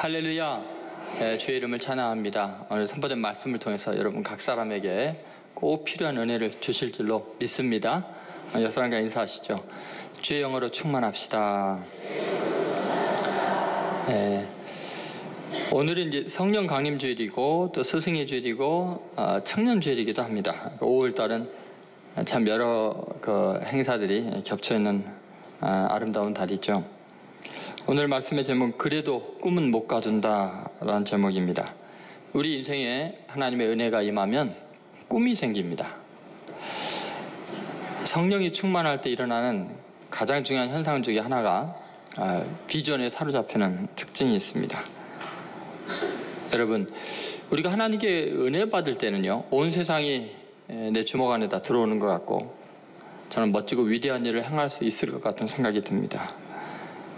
할렐루야. 주의 이름을 찬양합니다. 오늘 선포된 말씀을 통해서 여러분 각 사람에게 꼭 필요한 은혜를 주실 줄로 믿습니다. 옆 사람과 인사하시죠. 주의 영으로 충만합시다. 오늘은 이제 성령 강림 주일이고 또 스승의 주일이고 청년 주일이기도 합니다. 5월달은 참 여러 행사들이 겹쳐 있는 아름다운 달이죠. 오늘 말씀의 제목은 그래도 꿈은 못 가둔다 라는 제목입니다. 우리 인생에 하나님의 은혜가 임하면 꿈이 생깁니다. 성령이 충만할 때 일어나는 가장 중요한 현상 중에 하나가 비전에 사로잡히는 특징이 있습니다. 여러분, 우리가 하나님께 은혜 받을 때는요, 온 세상이 내 주먹 안에다 들어오는 것 같고 저는 멋지고 위대한 일을 행할 수 있을 것 같은 생각이 듭니다.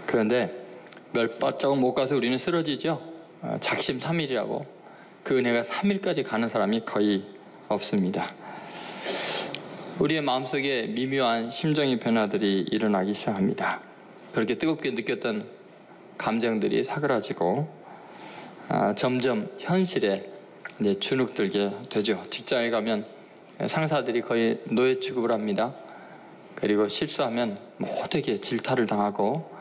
그런데 몇 발자국 못 가서 우리는 쓰러지죠. 작심삼일이라고 그 은혜가 3일까지 가는 사람이 거의 없습니다. 우리의 마음속에 미묘한 심정의 변화들이 일어나기 시작합니다. 그렇게 뜨겁게 느꼈던 감정들이 사그라지고 점점 현실에 이제 주눅들게 되죠. 직장에 가면 상사들이 거의 노예 취급을 합니다. 그리고 실수하면 모두에게 질타를 당하고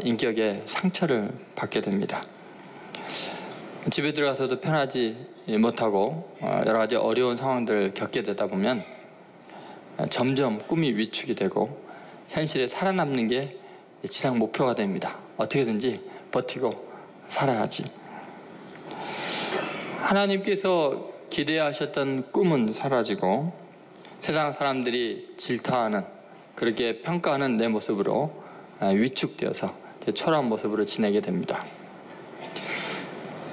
인격에 상처를 받게 됩니다. 집에 들어가서도 편하지 못하고 여러 가지 어려운 상황들을 겪게 되다 보면 점점 꿈이 위축이 되고 현실에 살아남는 게 지상 목표가 됩니다. 어떻게든지 버티고 살아야지. 하나님께서 기대하셨던 꿈은 사라지고 세상 사람들이 질타하는, 그렇게 평가하는 내 모습으로 위축되어서 초라한 모습으로 지내게 됩니다.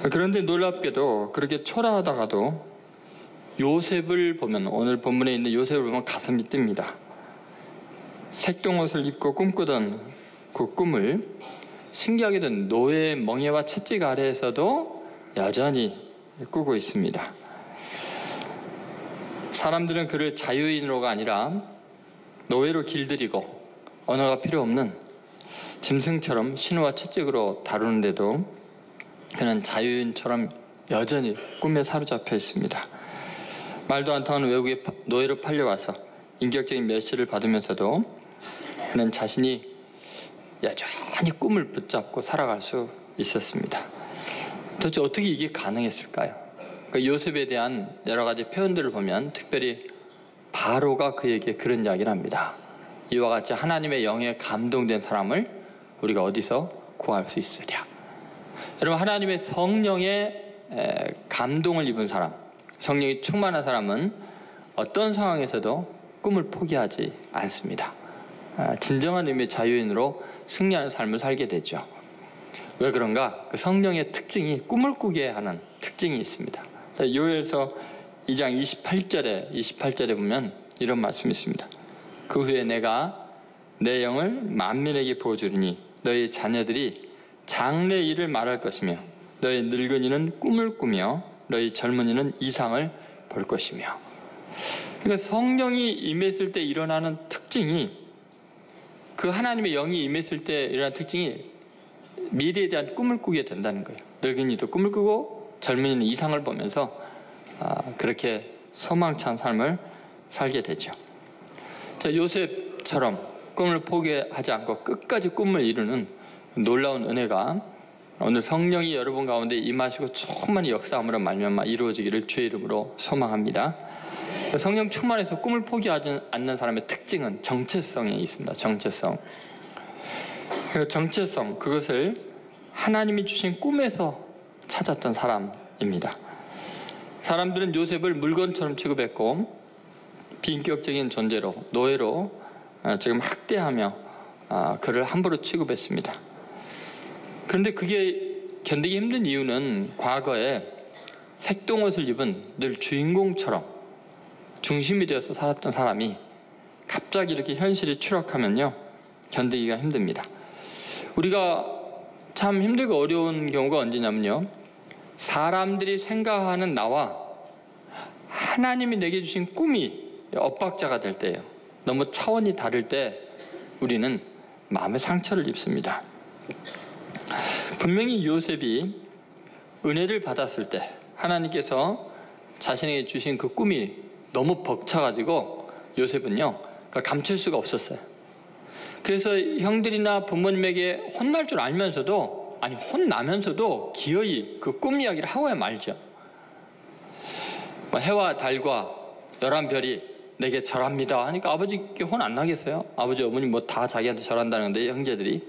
그런데 놀랍게도 그렇게 초라하다가도 요셉을 보면, 오늘 본문에 있는 요셉을 보면 가슴이 뜁니다. 색동옷을 입고 꿈꾸던 그 꿈을 신기하게도 노예의 멍에와 채찍 아래에서도 여전히 꾸고 있습니다. 사람들은 그를 자유인으로가 아니라 노예로 길들이고 언어가 필요 없는 짐승처럼 신우와 채찍으로 다루는데도 그는 자유인처럼 여전히 꿈에 사로잡혀 있습니다. 말도 안 통하는 외국에 노예로 팔려와서 인격적인 메시를 받으면서도 그는 자신이 여전히 꿈을 붙잡고 살아갈 수 있었습니다. 도대체 어떻게 이게 가능했을까요? 그러니까 요셉에 대한 여러 가지 표현들을 보면 특별히 바로가 그에게 그런 이야기를 합니다. 이와 같이 하나님의 영에 감동된 사람을 우리가 어디서 구할 수 있으랴. 여러분, 하나님의 성령에 감동을 입은 사람, 성령이 충만한 사람은 어떤 상황에서도 꿈을 포기하지 않습니다. 진정한 의미의 자유인으로 승리하는 삶을 살게 되죠. 왜 그런가? 그 성령의 특징이 꿈을 꾸게 하는 특징이 있습니다. 요엘서 2장 28절에 보면 이런 말씀이 있습니다. 그 후에 내가 내 영을 만민에게 부어주리니 너희 자녀들이 장래 일을 말할 것이며 너희 늙은이는 꿈을 꾸며 너희 젊은이는 이상을 볼 것이며. 그러니까 성령이 임했을 때 일어나는 특징이, 그 하나님의 영이 임했을 때 일어나는 특징이 미래에 대한 꿈을 꾸게 된다는 거예요. 늙은이도 꿈을 꾸고 젊은이는 이상을 보면서 그렇게 소망찬 삶을 살게 되죠. 자, 요셉처럼 꿈을 포기하지 않고 끝까지 꿈을 이루는 놀라운 은혜가 오늘 성령이 여러분 가운데 임하시고 충만히 역사함으로 말미암아 이루어지기를 주의 이름으로 소망합니다. 성령 충만해서 꿈을 포기하지 않는 사람의 특징은 정체성에 있습니다. 정체성. 그것을 하나님이 주신 꿈에서 찾았던 사람입니다. 사람들은 요셉을 물건처럼 취급했고 비인격적인 존재로, 노예로 지금 학대하며 그를 함부로 취급했습니다. 그런데 그게 견디기 힘든 이유는 과거에 색동옷을 입은 늘 주인공처럼 중심이 되어서 살았던 사람이 갑자기 이렇게 현실이 추락하면요, 견디기가 힘듭니다. 우리가 참 힘들고 어려운 경우가 언제냐면요, 사람들이 생각하는 나와 하나님이 내게 주신 꿈이 엇박자가 될 때예요. 너무 차원이 다를 때 우리는 마음의 상처를 입습니다. 분명히 요셉이 은혜를 받았을 때 하나님께서 자신에게 주신 그 꿈이 너무 벅차가지고 요셉은요, 그걸 감출 수가 없었어요. 그래서 형들이나 부모님에게 혼날 줄 알면서도, 아니 혼나면서도 기어이 그 꿈 이야기를 하고야 말죠. 해와 달과 11별이 내게 절합니다 하니까 아버지께 혼 안 나겠어요? 아버지 어머니 뭐 다 자기한테 절한다는데, 형제들이.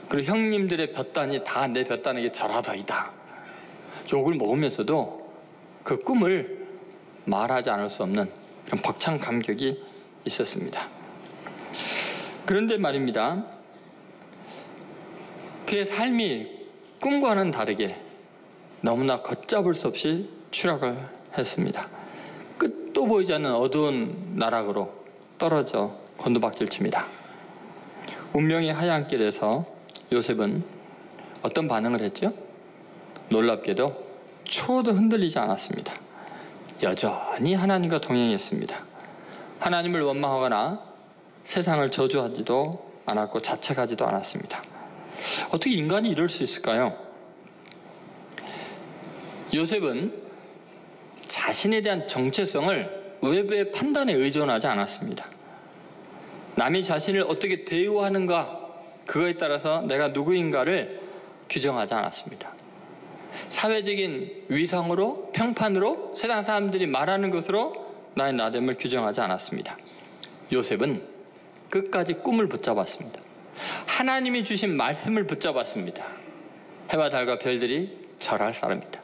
그리고 형님들의 볕단이 다 내 볕단에게 절하더이다. 욕을 먹으면서도 그 꿈을 말하지 않을 수 없는 그런 벅찬 감격이 있었습니다. 그런데 말입니다, 그의 삶이 꿈과는 다르게 너무나 걷잡을 수 없이 추락을 했습니다. 끝도 보이지 않는 어두운 나락으로 떨어져 곤두박질 칩니다. 운명의 하얀 길에서 요셉은 어떤 반응을 했죠? 놀랍게도 초도 흔들리지 않았습니다. 여전히 하나님과 동행했습니다. 하나님을 원망하거나 세상을 저주하지도 않았고 자책하지도 않았습니다. 어떻게 인간이 이럴 수 있을까요? 요셉은 자신에 대한 정체성을 외부의 판단에 의존하지 않았습니다. 남이 자신을 어떻게 대우하는가, 그거에 따라서 내가 누구인가를 규정하지 않았습니다. 사회적인 위상으로, 평판으로, 세상 사람들이 말하는 것으로 나의 나됨을 규정하지 않았습니다. 요셉은 끝까지 꿈을 붙잡았습니다. 하나님이 주신 말씀을 붙잡았습니다. 해와 달과 별들이 절할 사람이다.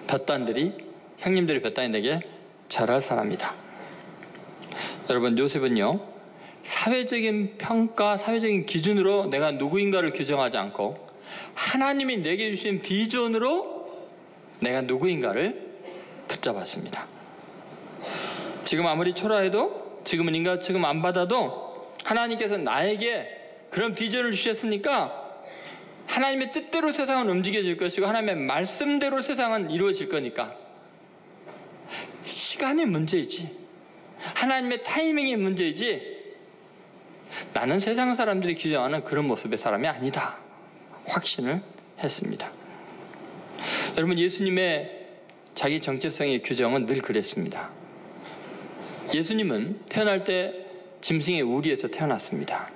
볕단들이, 형님들의 볕단이 내게 절할 사람이다. 여러분, 요셉은요, 사회적인 평가, 사회적인 기준으로 내가 누구인가를 규정하지 않고 하나님이 내게 주신 비전으로 내가 누구인가를 붙잡았습니다. 지금 아무리 초라해도, 지금은 인간 지금 안 받아도 하나님께서 나에게 그런 비전을 주셨으니까 하나님의 뜻대로 세상은 움직여질 것이고 하나님의 말씀대로 세상은 이루어질 거니까 시간의 문제이지, 하나님의 타이밍의 문제이지, 나는 세상 사람들이 규정하는 그런 모습의 사람이 아니다 확신을 했습니다. 여러분, 예수님의 자기 정체성의 규정은 늘 그랬습니다. 예수님은 태어날 때 짐승의 우리에서 태어났습니다.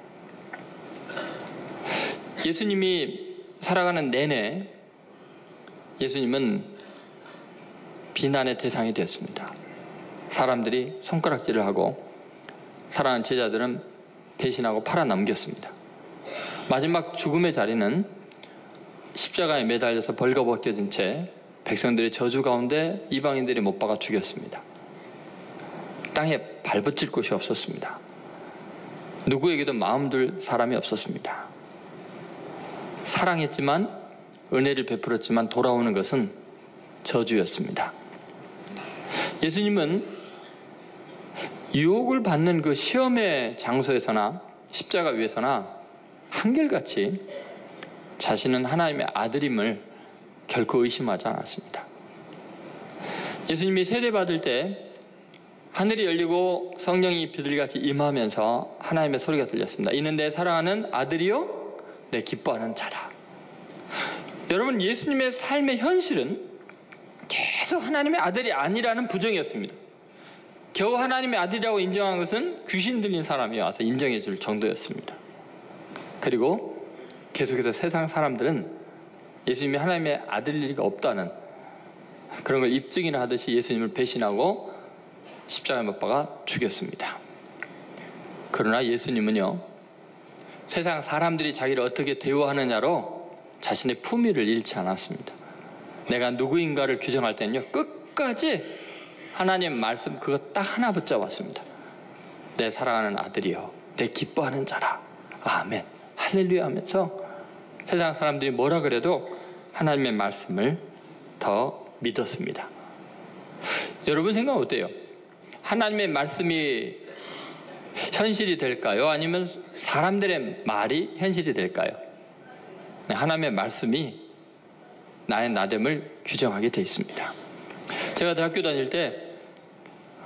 예수님이 살아가는 내내 예수님은 비난의 대상이 되었습니다. 사람들이 손가락질을 하고 사랑하는 제자들은 배신하고 팔아넘겼습니다. 마지막 죽음의 자리는 십자가에 매달려서 벌거벗겨진 채 백성들의 저주 가운데 이방인들이 못 박아 죽였습니다. 땅에 발붙일 곳이 없었습니다. 누구에게도 마음 둘 사람이 없었습니다. 사랑했지만, 은혜를 베풀었지만 돌아오는 것은 저주였습니다. 예수님은 유혹을 받는 그 시험의 장소에서나 십자가 위에서나 한결같이 자신은 하나님의 아들임을 결코 의심하지 않았습니다. 예수님이 세례받을 때 하늘이 열리고 성령이 비둘기같이 임하면서 하나님의 소리가 들렸습니다. 이는 내 사랑하는 아들이요 내 기뻐하는 자라. 여러분, 예수님의 삶의 현실은 계속 하나님의 아들이 아니라는 부정이었습니다. 겨우 하나님의 아들이라고 인정한 것은 귀신 들린 사람이 와서 인정해 줄 정도였습니다. 그리고 계속해서 세상 사람들은 예수님이 하나님의 아들일 리가 없다는 그런 걸 입증이나 하듯이 예수님을 배신하고 십자가에 못 박아 죽였습니다. 그러나 예수님은요, 세상 사람들이 자기를 어떻게 대우하느냐로 자신의 품위를 잃지 않았습니다. 내가 누구인가를 규정할 때는요, 끝까지 하나님 말씀 그거 딱 하나 붙잡았습니다. 내 사랑하는 아들이요 내 기뻐하는 자라. 아멘, 할렐루야 하면서 세상 사람들이 뭐라 그래도 하나님의 말씀을 더 믿었습니다. 여러분 생각은 어때요? 하나님의 말씀이 현실이 될까요? 아니면 사람들의 말이 현실이 될까요? 하나님의 말씀이 나의 나됨을 규정하게 되어 있습니다. 제가 대학교 다닐 때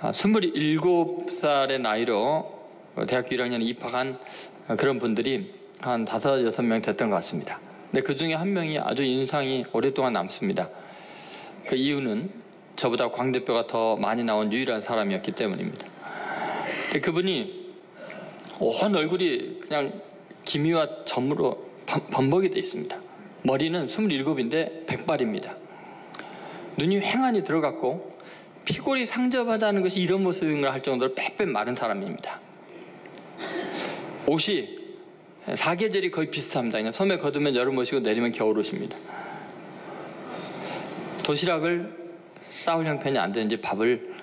27살의 나이로 대학교 1학년에 입학한 그런 분들이 한 5, 6명 됐던 것 같습니다. 근데 그 중에 한 명이 아주 인상이 오랫동안 남습니다. 그 이유는 저보다 광대뼈가 더 많이 나온 유일한 사람이었기 때문입니다. 근데 그분이 온 얼굴이 그냥 기미와 점으로 범벅이 되어 있습니다. 머리는 27인데 백발입니다. 눈이 휑하니 들어갔고 피골이 상접하다는 것이 이런 모습인가 할 정도로 빼빼 마른 사람입니다. 옷이 사계절이 거의 비슷합니다. 그냥 소매 걷으면 여름옷이고 내리면 겨울옷입니다. 도시락을 싸울 형편이 안 되는지 밥을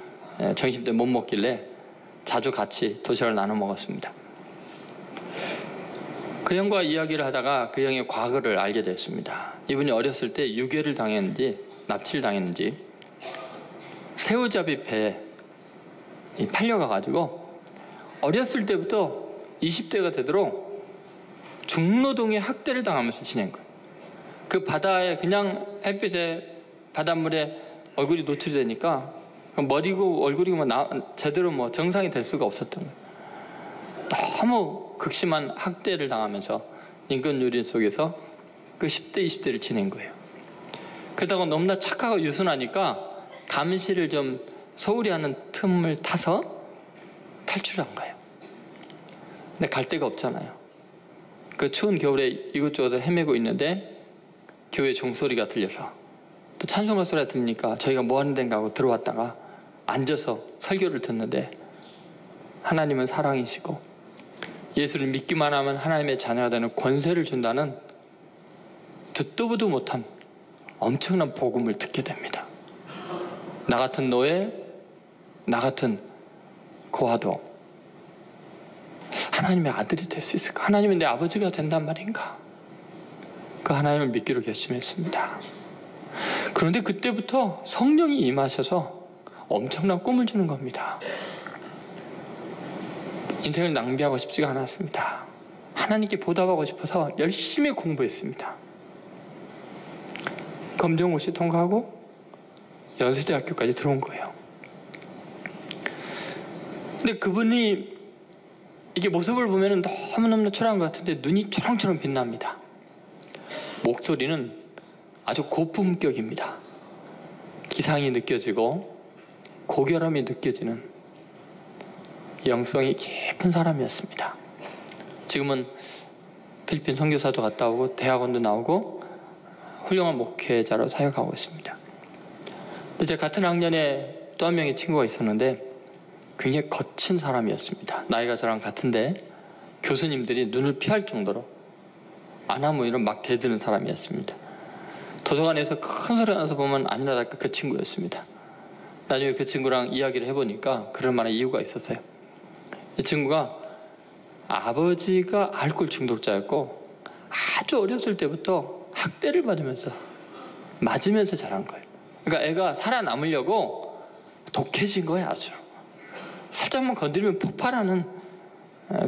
점심때 못 먹길래 자주 같이 도시락을 나눠 먹었습니다. 그 형과 이야기를 하다가 그 형의 과거를 알게 됐습니다. 이분이 어렸을 때 유괴를 당했는지 납치를 당했는지 새우잡이 배에 팔려가가지고 어렸을 때부터 20대가 되도록 중노동의 학대를 당하면서 지낸 거예요. 그 바다에 그냥 햇빛에 바닷물에 얼굴이 노출이 되니까 머리고 얼굴이고 제대로 정상이 될 수가 없었던 거예요. 너무 극심한 학대를 당하면서 인권유린 속에서 그 10대, 20대를 지낸 거예요. 그러다가 너무나 착하고 유순하니까 감시를 좀 소홀히 하는 틈을 타서 탈출한 거예요. 근데 갈 데가 없잖아요. 그 추운 겨울에 이곳저곳 헤매고 있는데 교회 종소리가 들려서 또 찬송가 소리가 들리니까 저희가 뭐 하는 데인가 하고 들어왔다가 앉아서 설교를 듣는데 하나님은 사랑이시고 예수를 믿기만 하면 하나님의 자녀가 되는 권세를 준다는 듣도 보도 못한 엄청난 복음을 듣게 됩니다. 나 같은 노예, 나 같은 고아도 하나님의 아들이 될 수 있을까? 하나님은 내 아버지가 된단 말인가? 그 하나님을 믿기로 결심했습니다. 그런데 그때부터 성령이 임하셔서 엄청난 꿈을 주는 겁니다. 인생을 낭비하고 싶지가 않았습니다. 하나님께 보답하고 싶어서 열심히 공부했습니다. 검정고시 통과하고 연세대학교까지 들어온 거예요. 근데 그분이 이게 모습을 보면 너무너무 초라한 것 같은데 눈이 초롱초롱 빛납니다. 목소리는 아주 고품격입니다. 기상이 느껴지고 고결함이 느껴지는 영성이 깊은 사람이었습니다. 지금은 필리핀 선교사도 갔다 오고 대학원도 나오고 훌륭한 목회자로 사역하고 있습니다. 근데 제 같은 학년에 또 한 명의 친구가 있었는데 굉장히 거친 사람이었습니다. 나이가 저랑 같은데 교수님들이 눈을 피할 정도로 아나무인을 막 대드는 사람이었습니다. 도서관에서 큰 소리 나서 보면 아니나 다를까 그 친구였습니다. 나중에 그 친구랑 이야기를 해보니까 그럴 만한 이유가 있었어요. 이 친구가 아버지가 알코올 중독자였고 아주 어렸을 때부터 학대를 맞으면서 자란 거예요. 그러니까 애가 살아남으려고 독해진 거예요. 아주 살짝만 건드리면 폭발하는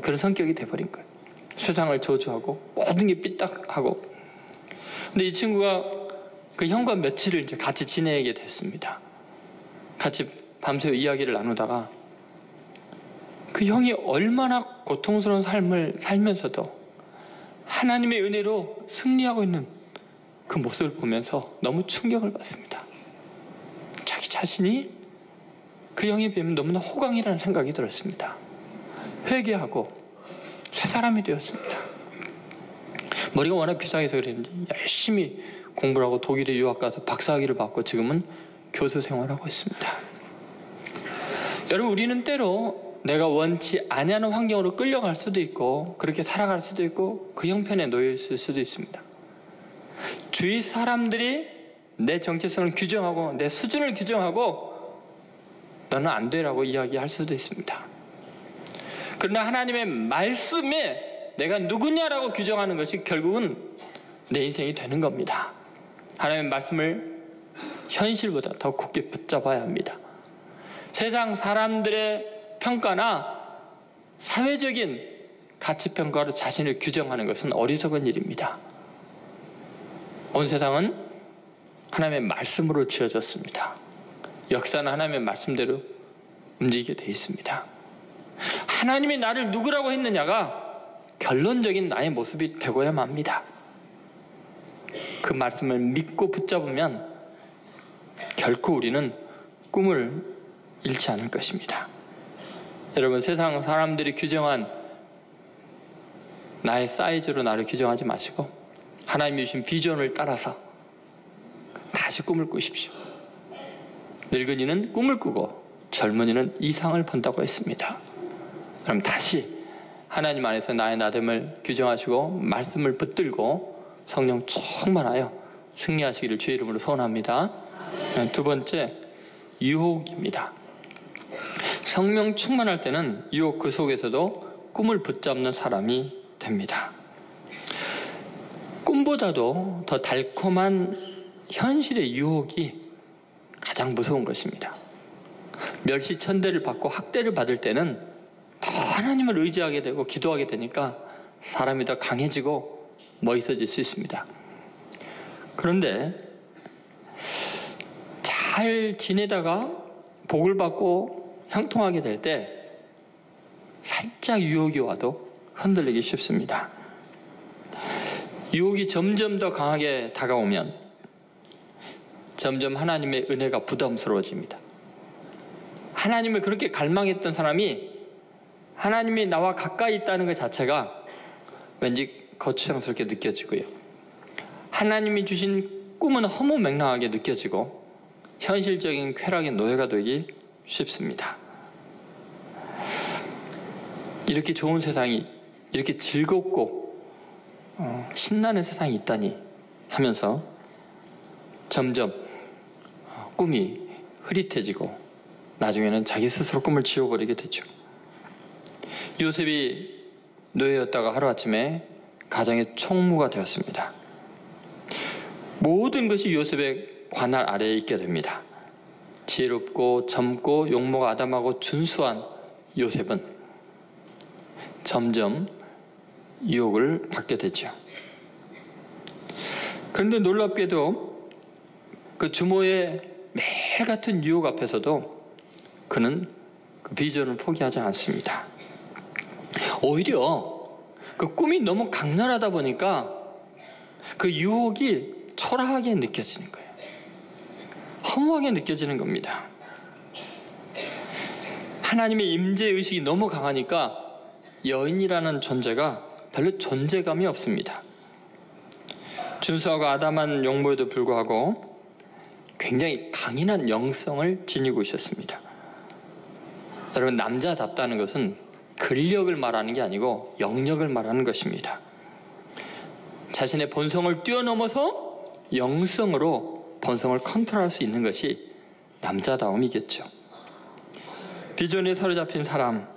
그런 성격이 돼버린 거예요. 세상을 저주하고 모든 게 삐딱하고. 근데 이 친구가 그 형과 며칠을 이제 같이 지내게 됐습니다. 같이 밤새 이야기를 나누다가 그 형이 얼마나 고통스러운 삶을 살면서도 하나님의 은혜로 승리하고 있는 그 모습을 보면서 너무 충격을 받습니다. 자기 자신이 그 형에 비하면 너무나 호강이라는 생각이 들었습니다. 회개하고 새 사람이 되었습니다. 머리가 워낙 비상해서 그랬는지 열심히 공부를 하고 독일에 유학 가서 박사학위를 받고 지금은 교수 생활하고 있습니다. 여러분, 우리는 때로 내가 원치 아니하는 환경으로 끌려갈 수도 있고 그렇게 살아갈 수도 있고 그 형편에 놓여 있을 수도 있습니다. 주위 사람들이 내 정체성을 규정하고 내 수준을 규정하고 너는 안 되라고 이야기할 수도 있습니다. 그러나 하나님의 말씀에 내가 누구냐라고 규정하는 것이 결국은 내 인생이 되는 겁니다. 하나님의 말씀을 현실보다 더 굳게 붙잡아야 합니다. 세상 사람들의 평가나 사회적인 가치평가로 자신을 규정하는 것은 어리석은 일입니다. 온 세상은 하나님의 말씀으로 지어졌습니다. 역사는 하나님의 말씀대로 움직이게 되어 있습니다. 하나님이 나를 누구라고 했느냐가 결론적인 나의 모습이 되고야만 합니다. 그 말씀을 믿고 붙잡으면 결코 우리는 꿈을 잃지 않을 것입니다. 여러분, 세상 사람들이 규정한 나의 사이즈로 나를 규정하지 마시고 하나님이 주신 비전을 따라서 다시 꿈을 꾸십시오. 늙은이는 꿈을 꾸고 젊은이는 이상을 본다고 했습니다. 그럼 다시 하나님 안에서 나의 나됨을 규정하시고 말씀을 붙들고 성령 충만하여 승리하시기를 주의 이름으로 소원합니다. 두 번째, 유혹입니다. 성령 충만할 때는 유혹 그 속에서도 꿈을 붙잡는 사람이 됩니다. 꿈보다도 더 달콤한 현실의 유혹이 가장 무서운 것입니다. 멸시천대를 받고 학대를 받을 때는 더 하나님을 의지하게 되고 기도하게 되니까 사람이 더 강해지고 멋있어질 수 있습니다. 그런데 잘 지내다가 복을 받고 형통하게 될 때 살짝 유혹이 와도 흔들리기 쉽습니다. 유혹이 점점 더 강하게 다가오면 점점 하나님의 은혜가 부담스러워집니다. 하나님을 그렇게 갈망했던 사람이 하나님이 나와 가까이 있다는 것 자체가 왠지 거추장스럽게 느껴지고요. 하나님이 주신 꿈은 허무맹랑하게 느껴지고 현실적인 쾌락의 노예가 되기 쉽습니다. 이렇게 좋은 세상이, 이렇게 즐겁고 신나는 세상이 있다니 하면서 점점 꿈이 흐릿해지고 나중에는 자기 스스로 꿈을 지워버리게 되죠. 요셉이 노예였다가 하루아침에 가정의 총무가 되었습니다. 모든 것이 요셉의 관할 아래에 있게 됩니다. 지혜롭고 젊고 용모가 아담하고 준수한 요셉은 점점 유혹을 받게 되죠. 그런데 놀랍게도 그 주모의 매일 같은 유혹 앞에서도 그는 그 비전을 포기하지 않습니다. 오히려 그 꿈이 너무 강렬하다 보니까 그 유혹이 초라하게 느껴지는 거예요. 허무하게 느껴지는 겁니다. 하나님의 임재의식이 너무 강하니까 여인이라는 존재가 별로 존재감이 없습니다. 준수하고 아담한 용모에도 불구하고 굉장히 강인한 영성을 지니고 있었습니다. 여러분, 남자답다는 것은 근력을 말하는 게 아니고 영역을 말하는 것입니다. 자신의 본성을 뛰어넘어서 영성으로 본성을 컨트롤할 수 있는 것이 남자다움이겠죠. 비전에 사로잡힌 사람,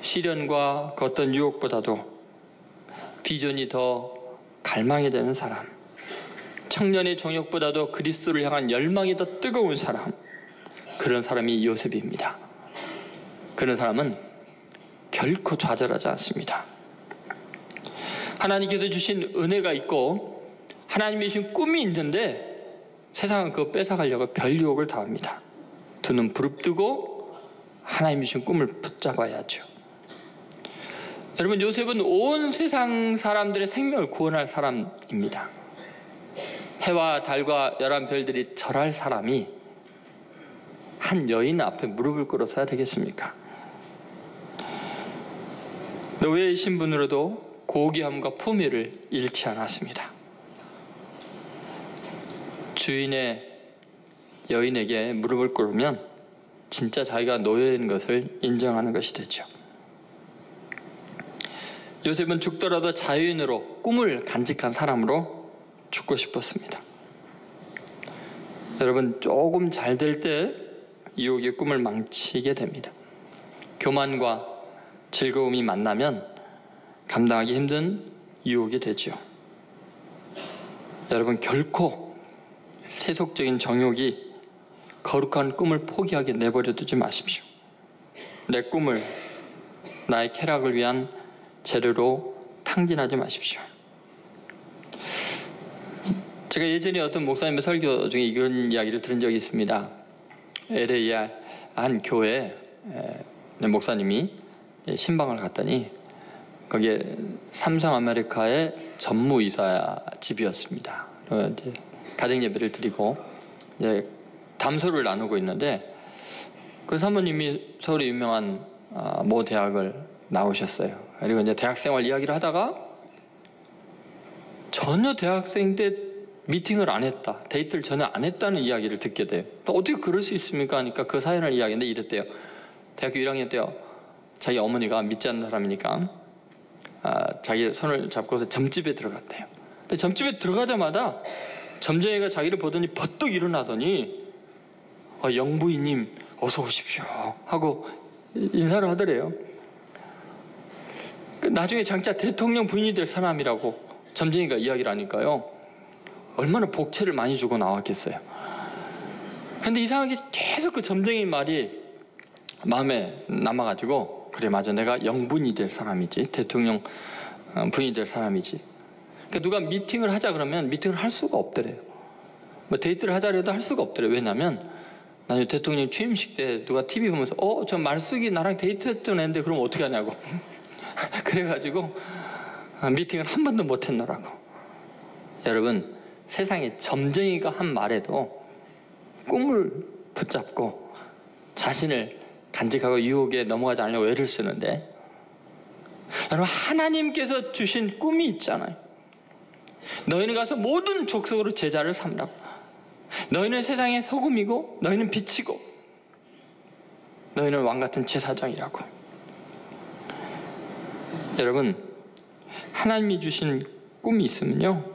시련과 그 어떤 유혹보다도 비전이 더 갈망이 되는 사람, 청년의 정욕보다도 그리스도를 향한 열망이 더 뜨거운 사람, 그런 사람이 요셉입니다. 그런 사람은 결코 좌절하지 않습니다. 하나님께서 주신 은혜가 있고 하나님이 주신 꿈이 있는데 세상은 그거 뺏어가려고 별 유혹을 당합니다. 두 눈 부릅뜨고 하나님이 주신 꿈을 붙잡아야죠. 여러분, 요셉은 온 세상 사람들의 생명을 구원할 사람입니다. 해와 달과 열한 별들이 절할 사람이 한 여인 앞에 무릎을 꿇어서야 되겠습니까? 노예의 신분으로도 고귀함과 품위를 잃지 않았습니다. 주인의 여인에게 무릎을 꿇으면 진짜 자기가 노예인 것을 인정하는 것이 되죠. 요셉은 죽더라도 자유인으로 꿈을 간직한 사람으로 죽고 싶었습니다. 여러분, 조금 잘 될 때 유혹의 꿈을 망치게 됩니다. 교만과 즐거움이 만나면 감당하기 힘든 유혹이 되죠. 여러분, 결코 세속적인 정욕이 거룩한 꿈을 포기하게 내버려 두지 마십시오. 내 꿈을 나의 쾌락을 위한 재료로 탕진하지 마십시오. 제가 예전에 어떤 목사님의 설교 중에 이런 이야기를 들은 적이 있습니다. LA의 한 교회에 목사님이 신방을 갔더니 거기에 삼성 아메리카의 전무이사 집이었습니다. 이제 가정 예배를 드리고 이제 담소를 나누고 있는데 그 사모님이 서울의 유명한 모 대학을 나오셨어요. 그리고 이제 대학생활 이야기를 하다가 전혀 대학생 때 미팅을 안 했다, 데이트를 전혀 안 했다는 이야기를 듣게 돼요. 또 어떻게 그럴 수 있습니까? 하니까 그 사연을 이야기했는데 이랬대요. 대학교 1학년 때요, 자기 어머니가 믿지 않는 사람이니까 자기 손을 잡고서 점집에 들어갔대요. 근데 점집에 들어가자마자 점쟁이가 자기를 보더니 버떡 일어나더니 영부인님 어서 오십시오 하고 인사를 하더래요. 나중에 장차 대통령 부인이 될 사람이라고 점쟁이가 이야기를 하니까요, 얼마나 복채를 많이 주고 나왔겠어요. 근데 이상하게 계속 그 점쟁이 말이 마음에 남아가지고, 그래 맞아, 내가 영분이 될 사람이지, 대통령 부인이 될 사람이지. 그러니까 누가 미팅을 하자 그러면 미팅을 할 수가 없더래요. 뭐 데이트를 하자 해도 할 수가 없더래요. 왜냐면 나중에 대통령 취임식 때 누가 TV 보면서 저 말숙이 나랑 데이트했던 애인데 그럼 어떻게 하냐고 그래가지고 미팅을 한 번도 못 했노라고. 여러분, 세상에 점쟁이가 한 말에도 꿈을 붙잡고 자신을 간직하고 유혹에 넘어가지 않으려고 애를 쓰는데, 여러분, 하나님께서 주신 꿈이 있잖아요. 너희는 가서 모든 족속으로 제자를 삼라고. 너희는 세상의 소금이고 너희는 빛이고 너희는 왕같은 제사장이라고. 여러분, 하나님이 주신 꿈이 있으면요,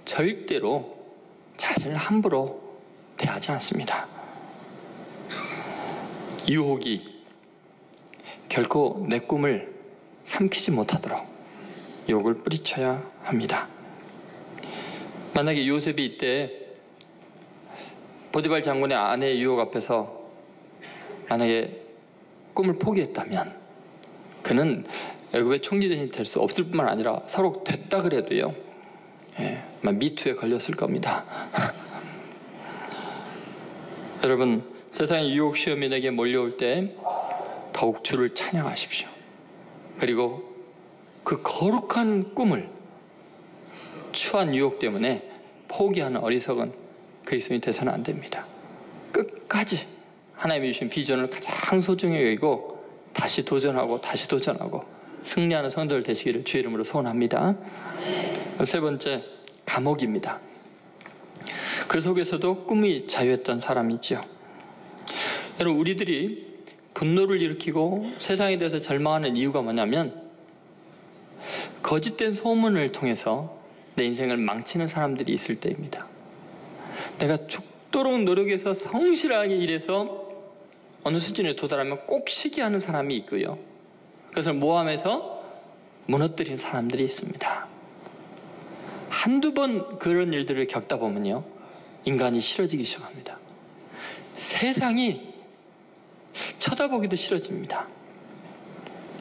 절대로 자신을 함부로 대하지 않습니다. 유혹이 결코 내 꿈을 삼키지 못하도록 유혹을 뿌리쳐야 합니다. 만약에 요셉이 이때 보디발 장군의 아내의 유혹 앞에서 만약에 꿈을 포기했다면 그는 애굽의 총리대신이 될 수 없을 뿐만 아니라 서로 됐다 그래도요, 미투에 걸렸을 겁니다. 여러분, 세상의 유혹 시험이 내게 몰려올 때 더욱 주를 찬양하십시오. 그리고 그 거룩한 꿈을 추한 유혹 때문에 포기하는 어리석은 그리스도인이 되서는 안 됩니다. 끝까지 하나님이 주신 비전을 가장 소중히 여기고 다시 도전하고 다시 도전하고 승리하는 성도들 되시기를 주의 이름으로 소원합니다. 세 번째, 감옥입니다. 그 속에서도 꿈이 자유했던 사람이지요. 여러분, 우리들이 분노를 일으키고 세상에 대해서 절망하는 이유가 뭐냐면 거짓된 소문을 통해서 내 인생을 망치는 사람들이 있을 때입니다. 내가 죽도록 노력해서 성실하게 일해서 어느 수준에 도달하면 꼭 시기하는 사람이 있고요, 그것을 모함해서 무너뜨린 사람들이 있습니다. 한두 번 그런 일들을 겪다 보면요, 인간이 싫어지기 시작합니다. 세상이 쳐다보기도 싫어집니다.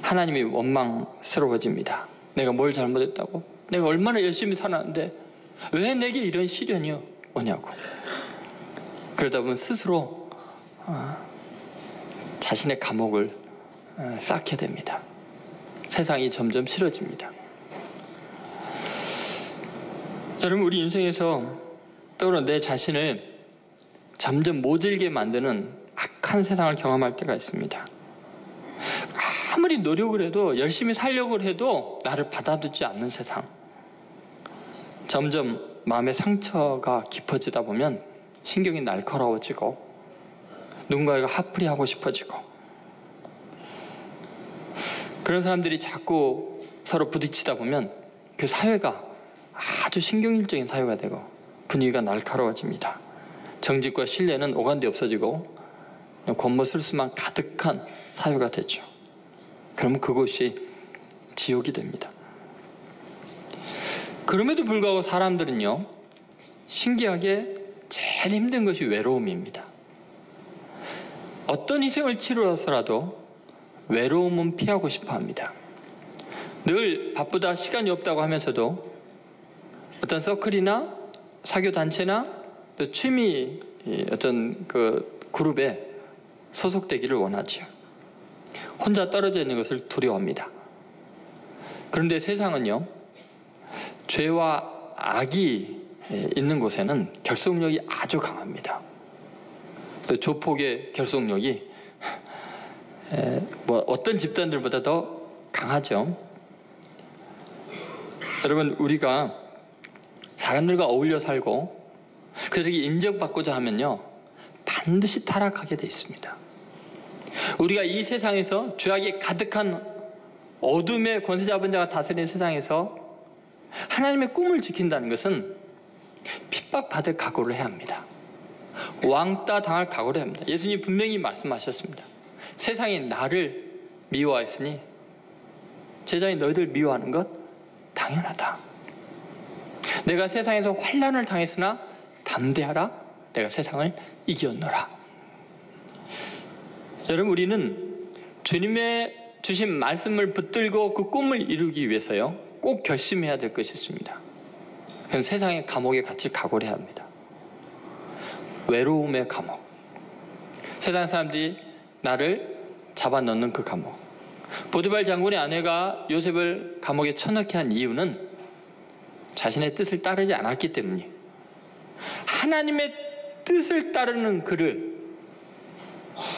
하나님이 원망스러워집니다. 내가 뭘 잘못했다고? 내가 얼마나 열심히 살았는데 왜 내게 이런 시련이 오냐고. 그러다 보면 스스로 자신의 감옥을 쌓게 됩니다. 세상이 점점 싫어집니다. 여러분, 우리 인생에서 또는 내 자신을 점점 모질게 만드는 악한 세상을 경험할 때가 있습니다. 아무리 노력을 해도, 열심히 살려고 해도 나를 받아주지 않는 세상. 점점 마음의 상처가 깊어지다 보면 신경이 날카로워지고 누군가에게 화풀이하고 싶어지고, 그런 사람들이 자꾸 서로 부딪히다 보면 그 사회가 아주 신경질적인 사회가 되고 분위기가 날카로워집니다. 정직과 신뢰는 오간데 없어지고 권모술수만 가득한 사회가 되죠. 그러면 그곳이 지옥이 됩니다. 그럼에도 불구하고 사람들은요, 신기하게 제일 힘든 것이 외로움입니다. 어떤 희생을 치르어서라도 외로움은 피하고 싶어 합니다. 늘 바쁘다, 시간이 없다고 하면서도 어떤 서클이나 사교단체나 또 취미 어떤 그 그룹에 소속되기를 원하지요. 혼자 떨어져 있는 것을 두려워합니다. 그런데 세상은요, 죄와 악이 있는 곳에는 결속력이 아주 강합니다. 또 조폭의 결속력이 어떤 집단들보다 더 강하죠. 여러분, 우리가 사람들과 어울려 살고 그들에게 인정받고자 하면요, 반드시 타락하게 돼 있습니다. 우리가 이 세상에서 죄악이 가득한 어둠의 권세 잡은 자가 다스리는 세상에서 하나님의 꿈을 지킨다는 것은 핍박받을 각오를 해야 합니다. 왕따 당할 각오를 해야 합니다. 예수님이 분명히 말씀하셨습니다. 세상이 나를 미워하였으니 제자인 너희들 미워하는 것 당연하다. 내가 세상에서 환난을 당했으나 담대하라. 내가 세상을 이겼노라. 여러분, 우리는 주님의 주신 말씀을 붙들고 그 꿈을 이루기 위해서요, 꼭 결심해야 될 것이 있습니다. 그건 세상의 감옥에 갇힐 각오를 해야 합니다. 외로움의 감옥. 세상 사람들이 나를 잡아넣는 그 감옥. 보디발 장군의 아내가 요셉을 감옥에 쳐넣게 한 이유는 자신의 뜻을 따르지 않았기 때문이에요. 하나님의 뜻을 따르는 그를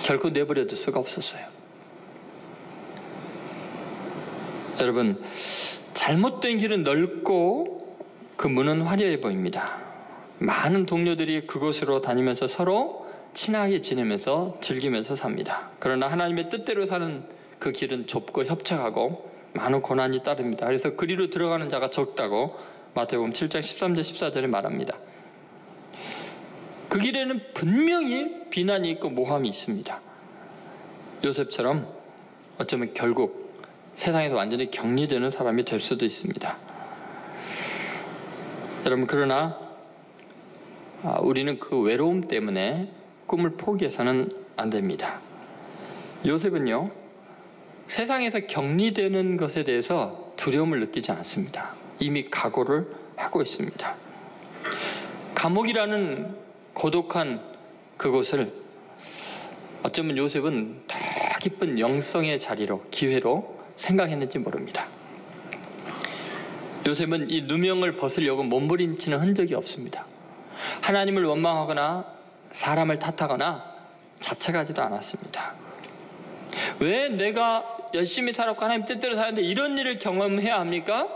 결코 내버려 둘 수가 없었어요. 여러분, 잘못된 길은 넓고 그 문은 화려해 보입니다. 많은 동료들이 그곳으로 다니면서 서로 친하게 지내면서 즐기면서 삽니다. 그러나 하나님의 뜻대로 사는 그 길은 좁고 협착하고 많은 고난이 따릅니다. 그래서 그리로 들어가는 자가 적다고 마태복음 7장 13절 14절에 말합니다. 그 길에는 분명히 비난이 있고 모함이 있습니다. 요셉처럼 어쩌면 결국 세상에서 완전히 격리되는 사람이 될 수도 있습니다. 여러분, 그러나 우리는 그 외로움 때문에 꿈을 포기해서는 안 됩니다. 요셉은요, 세상에서 격리되는 것에 대해서 두려움을 느끼지 않습니다. 이미 각오를 하고 있습니다. 감옥이라는 고독한 그곳을 어쩌면 요셉은 더 깊은 영성의 자리로, 기회로 생각했는지 모릅니다. 요셉은 이 누명을 벗으려고 몸부림치는 흔적이 없습니다. 하나님을 원망하거나 사람을 탓하거나 자책하지도 않았습니다. 왜 내가 열심히 살았고 하나님 뜻대로 사는데 이런 일을 경험해야 합니까?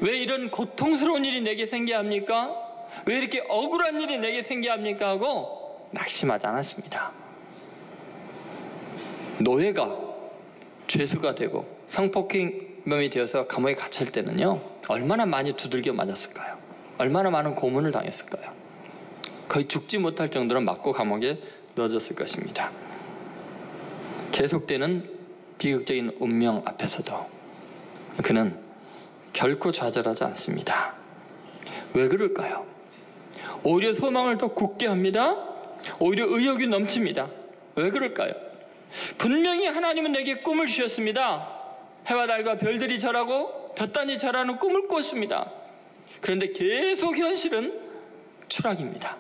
왜 이런 고통스러운 일이 내게 생겨야 합니까? 왜 이렇게 억울한 일이 내게 생겨야 합니까? 하고 낙심하지 않았습니다. 노예가 죄수가 되고 성폭행범이 되어서 감옥에 갇힐 때는요, 얼마나 많이 두들겨 맞았을까요? 얼마나 많은 고문을 당했을까요? 거의 죽지 못할 정도로 맞고 감옥에 넣어졌을 것입니다. 계속되는 비극적인 운명 앞에서도 그는 결코 좌절하지 않습니다. 왜 그럴까요? 오히려 소망을 더 굳게 합니다. 오히려 의욕이 넘칩니다. 왜 그럴까요? 분명히 하나님은 내게 꿈을 주셨습니다. 해와 달과 별들이 절하고 볕단이 절하는 꿈을 꿨습니다. 그런데 계속 현실은 추락입니다.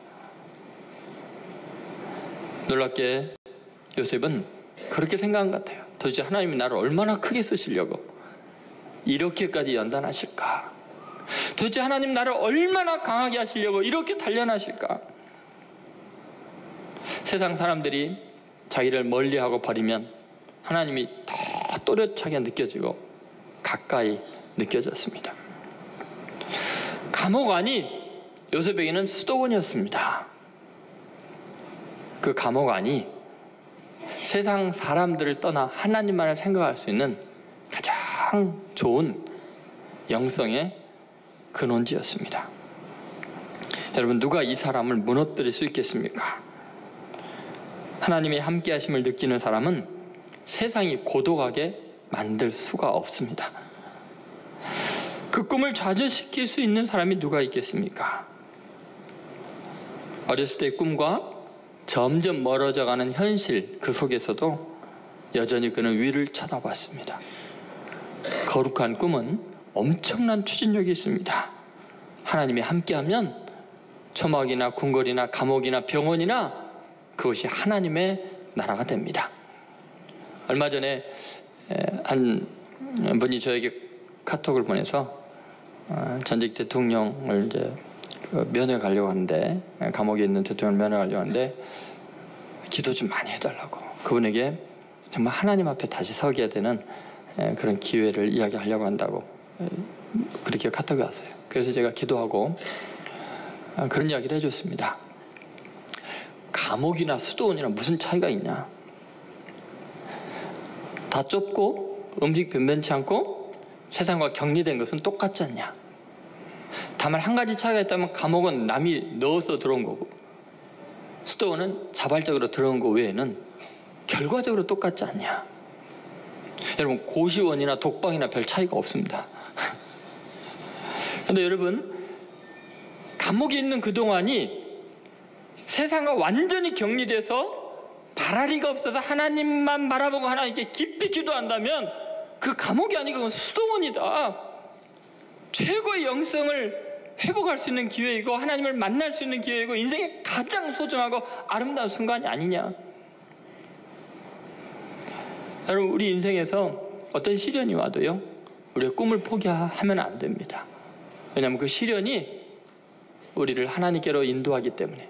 놀랍게 요셉은 그렇게 생각한 것 같아요. 도대체 하나님이 나를 얼마나 크게 쓰시려고 이렇게까지 연단하실까? 도대체 하나님 나를 얼마나 강하게 하시려고 이렇게 단련하실까? 세상 사람들이 자기를 멀리하고 버리면 하나님이 더 또렷하게 느껴지고 가까이 느껴졌습니다. 감옥 안이 요셉에게는 수도원이었습니다. 그 감옥 안이 세상 사람들을 떠나 하나님만을 생각할 수 있는 가장 좋은 영성의 근원지였습니다. 여러분, 누가 이 사람을 무너뜨릴 수 있겠습니까? 하나님의 함께 하심을 느끼는 사람은 세상이 고독하게 만들 수가 없습니다. 그 꿈을 좌절시킬 수 있는 사람이 누가 있겠습니까? 어렸을 때의 꿈과 점점 멀어져가는 현실, 그 속에서도 여전히 그는 위를 쳐다봤습니다. 거룩한 꿈은 엄청난 추진력이 있습니다. 하나님이 함께하면 초막이나 궁궐이나 감옥이나 병원이나 그것이 하나님의 나라가 됩니다. 얼마 전에 한 분이 저에게 카톡을 보내서 전직 대통령을 이제 면회 가려고 하는데, 감옥에 있는 대통령을 면회 가려고 하는데 기도 좀 많이 해달라고, 그분에게 정말 하나님 앞에 다시 서게 되는 그런 기회를 이야기하려고 한다고 그렇게 카톡이 왔어요. 그래서 제가 기도하고 그런 이야기를 해줬습니다. 감옥이나 수도원이나 무슨 차이가 있냐? 다 좁고 음식 변변치 않고 세상과 격리된 것은 똑같지 않냐? 다만 한 가지 차이가 있다면 감옥은 남이 넣어서 들어온 거고 수도원은 자발적으로 들어온 거 외에는 결과적으로 똑같지 않냐? 여러분, 고시원이나 독방이나 별 차이가 없습니다. 그런데 여러분, 감옥에 있는 그동안이 세상과 완전히 격리돼서 바라리가 없어서 하나님만 바라보고 하나님께 깊이 기도한다면 그 감옥이 아니고 그건 수도원이다. 최고의 영성을 회복할 수 있는 기회이고 하나님을 만날 수 있는 기회이고 인생의 가장 소중하고 아름다운 순간이 아니냐. 여러분, 우리 인생에서 어떤 시련이 와도요, 우리의 꿈을 포기하면 안 됩니다. 왜냐하면 그 시련이 우리를 하나님께로 인도하기 때문에,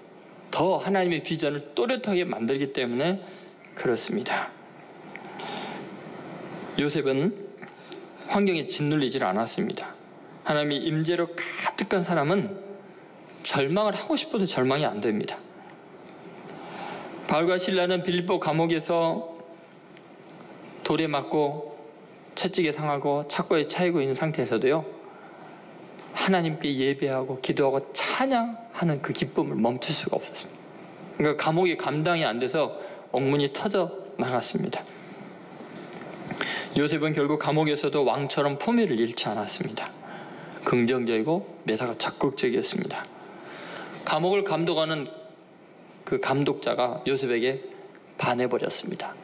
더 하나님의 비전을 또렷하게 만들기 때문에 그렇습니다. 요셉은 환경에 짓눌리질 않았습니다. 하나님의 임재로 가득한 사람은 절망을 하고 싶어도 절망이 안 됩니다. 바울과 실라는 빌립보 감옥에서 돌에 맞고 채찍에 상하고 착고에 차이고 있는 상태에서도요, 하나님께 예배하고 기도하고 찬양하는 그 기쁨을 멈출 수가 없었습니다. 그러니까 감옥이 감당이 안 돼서 옥문이 터져 나갔습니다. 요셉은 결국 감옥에서도 왕처럼 품위를 잃지 않았습니다. 긍정적이고 매사가 적극적이었습니다. 감옥을 감독하는 그 감독자가 요셉에게 반해버렸습니다.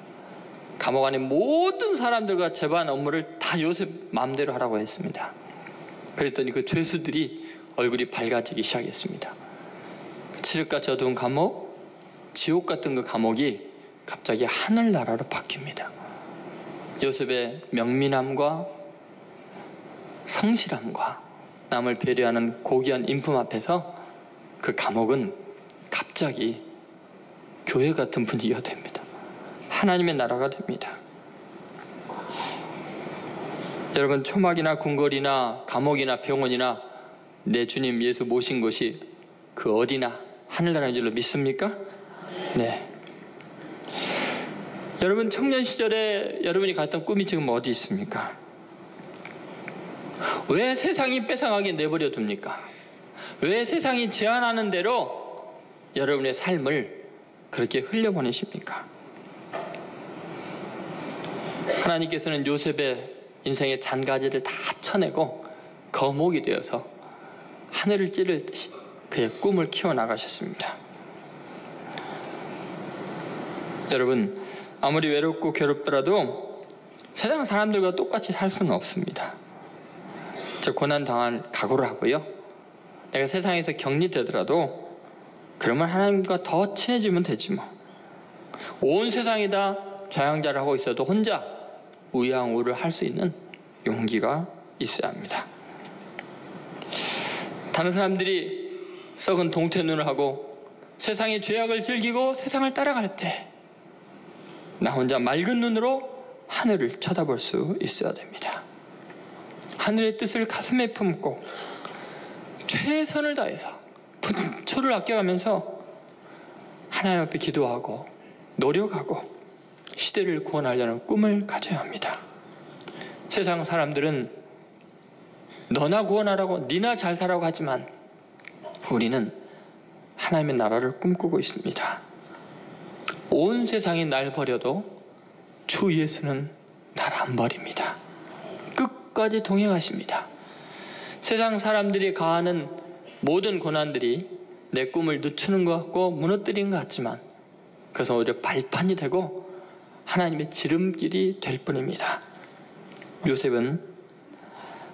감옥 안에 모든 사람들과 재반 업무를 다 요셉 마음대로 하라고 했습니다. 그랬더니 그 죄수들이 얼굴이 밝아지기 시작했습니다. 칠흑같이 어두운 감옥, 지옥 같은 그 감옥이 갑자기 하늘나라로 바뀝니다. 요셉의 명민함과 성실함과 남을 배려하는 고귀한 인품 앞에서 그 감옥은 갑자기 교회 같은 분위기가 됩니다. 하나님의 나라가 됩니다. 여러분, 초막이나 궁궐이나 감옥이나 병원이나 내 주님 예수 모신 곳이 그 어디나 하늘나라인 줄로 믿습니까? 네. 여러분, 청년 시절에 여러분이 갖던 꿈이 지금 어디 있습니까? 왜 세상이 뺏어가게 내버려 둡니까? 왜 세상이 제한하는 대로 여러분의 삶을 그렇게 흘려보내십니까? 하나님께서는 요셉의 인생의 잔가지를 다 쳐내고 거목이 되어서 하늘을 찌를 듯이 그의 꿈을 키워나가셨습니다. 여러분, 아무리 외롭고 괴롭더라도 세상 사람들과 똑같이 살 수는 없습니다. 저 고난당할 각오를 하고요, 내가 세상에서 격리되더라도 그러면 하나님과 더 친해지면 되지 뭐. 온 세상이 다 좌양자를 하고 있어도 혼자 우양우를 할 수 있는 용기가 있어야 합니다. 다른 사람들이 썩은 동태 눈을 하고 세상의 죄악을 즐기고 세상을 따라갈 때 나 혼자 맑은 눈으로 하늘을 쳐다볼 수 있어야 됩니다. 하늘의 뜻을 가슴에 품고 최선을 다해서 분초를 아껴가면서 하나님 앞에 기도하고 노력하고 시대를 구원하려는 꿈을 가져야 합니다. 세상 사람들은 너나 구원하라고, 니나 잘 살라고 하지만 우리는 하나님의 나라를 꿈꾸고 있습니다. 온 세상이 날 버려도 주 예수는 날 안 버립니다. 끝까지 동행하십니다. 세상 사람들이 가하는 모든 고난들이 내 꿈을 늦추는 것 같고 무너뜨리는 것 같지만 그것은 오히려 발판이 되고 하나님의 지름길이 될 뿐입니다. 요셉은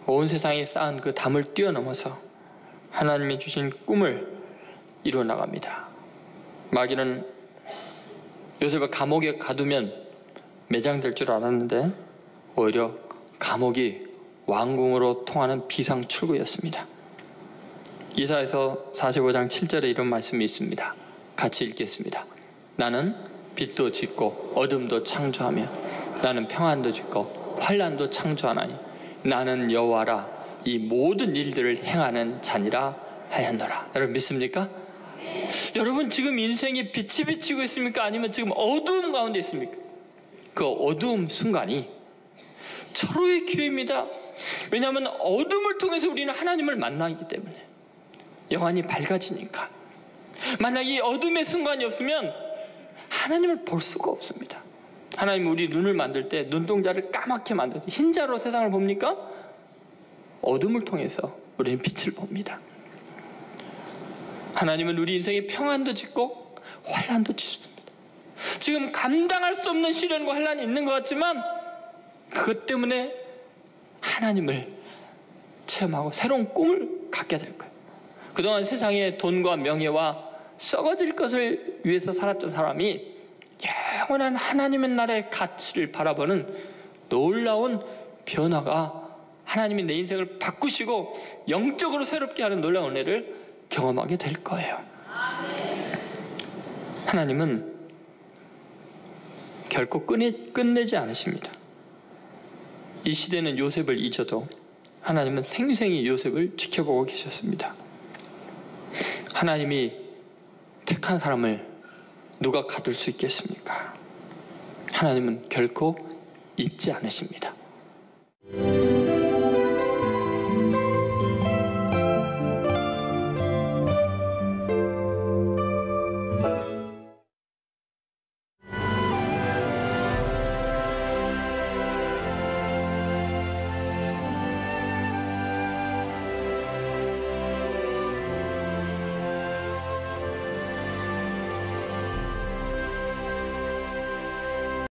온 세상에 쌓은 그 담을 뛰어넘어서 하나님이 주신 꿈을 이루어 나갑니다. 마귀는 요셉을 감옥에 가두면 매장될 줄 알았는데 오히려 감옥이 왕궁으로 통하는 비상출구였습니다. 이사야서 45장 7절에 이런 말씀이 있습니다. 같이 읽겠습니다. 나는 빛도 짓고 어둠도 창조하며 나는 평안도 짓고 환난도 창조하나니 나는 여호와라 이 모든 일들을 행하는 자니라 하였노라. 여러분 믿습니까? 여러분 지금 인생에 빛이 비치고 있습니까? 아니면 지금 어두움 가운데 있습니까? 그 어두움 순간이 절호의 기회입니다. 왜냐하면 어둠을 통해서 우리는 하나님을 만나기 때문에 영안이 밝아지니까. 만약 이 어둠의 순간이 없으면 하나님을 볼 수가 없습니다. 하나님은 우리 눈을 만들 때 눈동자를 까맣게 만들 때 흰자로 세상을 봅니까? 어둠을 통해서 우리는 빛을 봅니다. 하나님은 우리 인생에 평안도 짓고 환난도 짓습니다. 지금 감당할 수 없는 시련과 환난이 있는 것 같지만 그것 때문에 하나님을 체험하고 새로운 꿈을 갖게 될 거예요. 그동안 세상에 돈과 명예와 썩어질 것을 위해서 살았던 사람이 영원한 하나님의 나라의 가치를 바라보는 놀라운 변화가 하나님이 내 인생을 바꾸시고 영적으로 새롭게 하는 놀라운 은혜를 경험하게 될 거예요. 하나님은 결코 끝내지 않으십니다. 이 시대는 요셉을 잊어도 하나님은 생생히 요셉을 지켜보고 계셨습니다. 하나님이 택한 사람을 누가 가둘 수 있겠습니까? 하나님은 결코 잊지 않으십니다.